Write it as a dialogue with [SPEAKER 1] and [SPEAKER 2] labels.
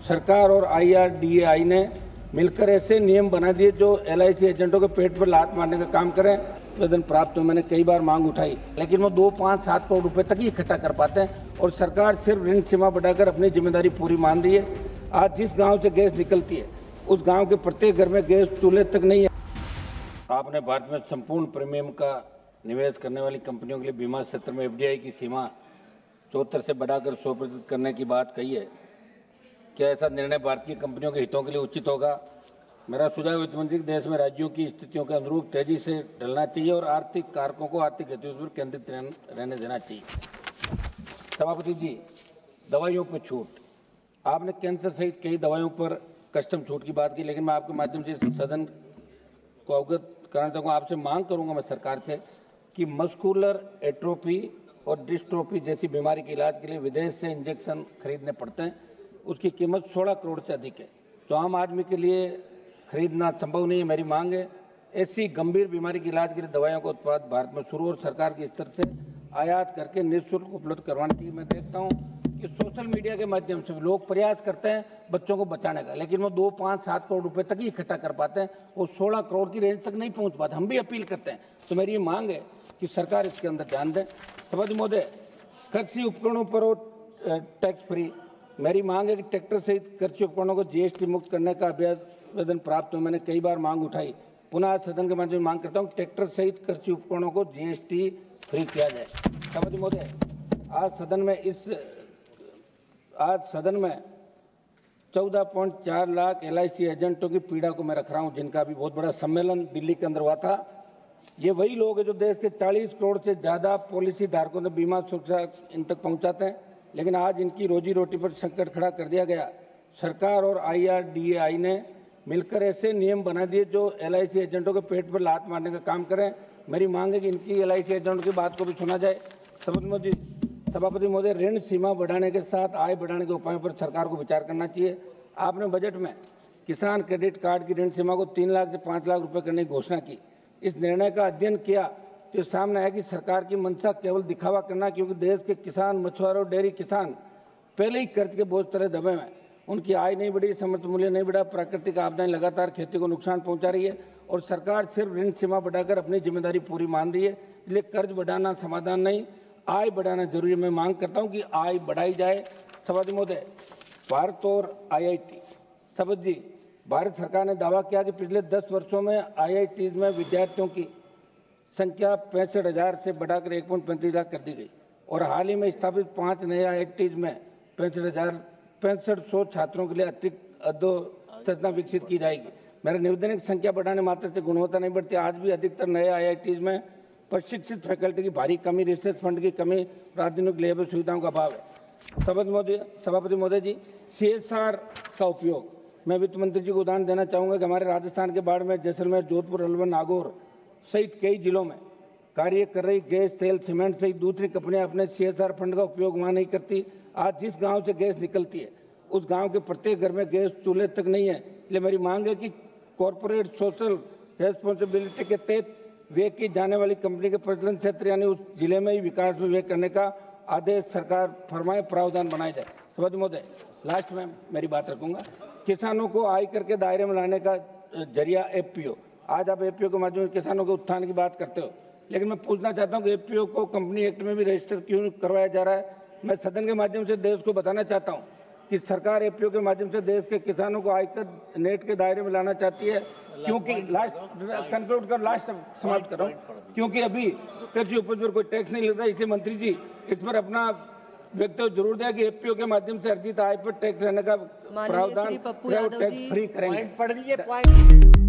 [SPEAKER 1] सरकार और IRDAI ने मिलकर ऐसे नियम बना दिए जो LIC एजेंटों के पेट पर लात मारने का काम करें। आवेदन प्राप्त हुए, मैंने कई बार मांग उठाई, लेकिन वो 2, 5, 7 करोड़ रुपए तक ही इकट्ठा कर पाते हैं और सरकार सिर्फ ऋण सीमा बढ़ाकर अपनी जिम्मेदारी पूरी मान रही है। आज जिस गांव से गैस निकलती है उस गांव के प्रत्येक घर में गैस चूल्हे तक नहीं है। आपने भारत में संपूर्ण प्रीमियम का निवेश करने वाली कंपनियों के लिए बीमा क्षेत्र में FDI की सीमा 74 से बढ़ाकर 100% करने की बात कही है। क्या ऐसा निर्णय भारत की कंपनियों के हितों के लिए उचित होगा? मेरा सुझाव वित्त मंत्री के देश में राज्यों की स्थितियों के अनुरूप तेजी से ढलना चाहिए और आर्थिक कारकों को आर्थिक गतिविधियों पर केंद्रित रहने देना चाहिए। सभापति जी, दवाइयों पर छूट, आपने कैंसर सहित कई दवाइयों पर कस्टम छूट की बात की, लेकिन मैं आपके माध्यम से सदन को अवगत कराना चाहूँगा, आपसे मांग करूंगा मैं सरकार से कि मस्कुलर एट्रोफी और डिस्ट्रोफी जैसी बीमारी के इलाज के लिए विदेश से इंजेक्शन खरीदने पड़ते हैं, उसकी कीमत 16 करोड़ से अधिक है, जो आम आदमी के लिए खरीदना संभव नहीं है। मेरी मांग है ऐसी गंभीर बीमारी के इलाज के लिए दवाइयों का उत्पादन भारत में शुरू और सरकार के स्तर से आयात करके निःशुल्क उपलब्ध करवाने की। मैं देखता हूँ कि सोशल मीडिया के माध्यम से लोग प्रयास करते हैं बच्चों को बचाने का, लेकिन वो 2, 5, 7 करोड़ रुपए तक ही इकट्ठा कर पाते हैं, वो 16 करोड़ की रेंज तक नहीं पहुंच पाते। हम भी अपील करते हैं, तो मेरी ये मांग है कि सरकार इसके अंदर ध्यान दें। सभापति महोदय, कृषि उपकरणों पर टैक्स फ्री, मेरी मांग है कि ट्रैक्टर सहित कृषि उपकरणों को GST मुक्त करने का आवेदन प्राप्त हुआ, मैंने कई बार मांग उठाई, पुनः सदन के माध्यम से मांग करता हूं ट्रैक्टर सहित कृषि उपकरणों को GST फ्री किया जाए। सभापति महोदय, आज सदन में 14.4 लाख LIC एजेंटों की पीड़ा को मैं रख रहा हूं, जिनका अभी बहुत बड़ा सम्मेलन दिल्ली के अंदर हुआ था। ये वही लोग हैं जो देश के 40 करोड़ से ज्यादा पॉलिसी धारकों ने बीमा सुरक्षा इन तक पहुंचाते हैं, लेकिन आज इनकी रोजी रोटी पर संकट खड़ा कर दिया गया। सरकार और IRDAI ने मिलकर ऐसे नियम बना दिए जो LIC एजेंटों के पेट पर लात मारने का काम करें। मेरी मांग है कि इनकी LIC एजेंटों की बात को भी सुना जाए। सभापति महोदय, ऋण सीमा बढ़ाने के साथ आय बढ़ाने के उपायों पर सरकार को विचार करना चाहिए। आपने बजट में किसान क्रेडिट कार्ड की ऋण सीमा को 3 लाख से 5 लाख रुपए करने की घोषणा की। इस निर्णय का अध्ययन किया तो सामने आया कि सरकार की मंशा केवल दिखावा करना, क्योंकि देश के किसान, मछुआरे और डेयरी किसान पहले ही कर्ज के बोझ तले दबे हैं। उनकी आय नहीं बढ़ी, समर्थन मूल्य नहीं बढ़ा, प्राकृतिक आपदाएं लगातार खेती को नुकसान पहुंचा रही है और सरकार सिर्फ ऋण सीमा बढ़ाकर अपनी जिम्मेदारी पूरी मान रही है। इसलिए कर्ज बढ़ाना समाधान नहीं, आय बढ़ाना जरूरी है। मैं मांग करता हूं कि आय बढ़ाई जाए। सभापति महोदय, भारत और IIT, सभापति जी, भारत सरकार ने दावा किया कि पिछले 10 वर्षों में IIT में विद्यार्थियों की संख्या 65,000 से बढ़ाकर 1.35 लाख कर दी गई और हाल ही में स्थापित 5 नए IIT में 65,500 छात्रों के लिए अतिरिक्त अधोसंरचना विकसित की जाएगी। मेरा निवेदन है कि संख्या बढ़ाने मात्र से गुणवत्ता नहीं बढ़ती। आज भी अधिकतर नए IIT में प्रशिक्षित फैकल्टी की भारी कमी, रिसर्च फंड की कमी, आधुनिक लेबर सुविधाओं का अभाव है। सभापति महोदय जी, CSR का उपयोग, मैं वित्त मंत्री जी को उदाहरण देना चाहूंगा कि हमारे राजस्थान के बाड़मेर, जैसलमेर, जोधपुर, अलवर, नागौर सहित कई जिलों में कार्य कर रही गैस, तेल, सीमेंट सहित दूसरी कंपनियां अपने CSR फंड का उपयोग वहां नहीं करती। आज जिस गांव से गैस निकलती है उस गांव के प्रत्येक घर में गैस चूल्हे तक नहीं है। इसलिए मेरी मांग है कि कॉर्पोरेट सोशल रेस्पॉन्सिबिलिटी के तहत व्यय की जाने वाली कंपनी के प्रचलन क्षेत्र यानी उस जिले में ही विकास में व्यय करने का आदेश सरकार फरमाए, प्रावधान बनाया जाए। सभापति महोदय, लास्ट में मेरी बात रखूंगा, किसानों को आयकर के दायरे में लाने का जरिया FPO। आज आप FPO के माध्यम से किसानों के उत्थान की बात करते हो, लेकिन मैं पूछना चाहता हूं कि FPO को कंपनी एक्ट में भी रजिस्टर क्यों करवाया जा रहा है? मैं सदन के माध्यम से देश को बताना चाहता हूं कि सरकार FPO के माध्यम से देश के किसानों को आयकर नेट के दायरे में लाना चाहती है, क्योंकि कंक्लूड कर लास्ट समाप्त कर रहा हूं, क्योंकि अभी कृषि उपज पर कोई टैक्स नहीं लगता। इसलिए मंत्री जी इस पर अपना वक्तव्य जरूर दें कि FPO के माध्यम से अर्जित आय पर टैक्स रहने का प्रावधान टैक्स फ्री करेंगे।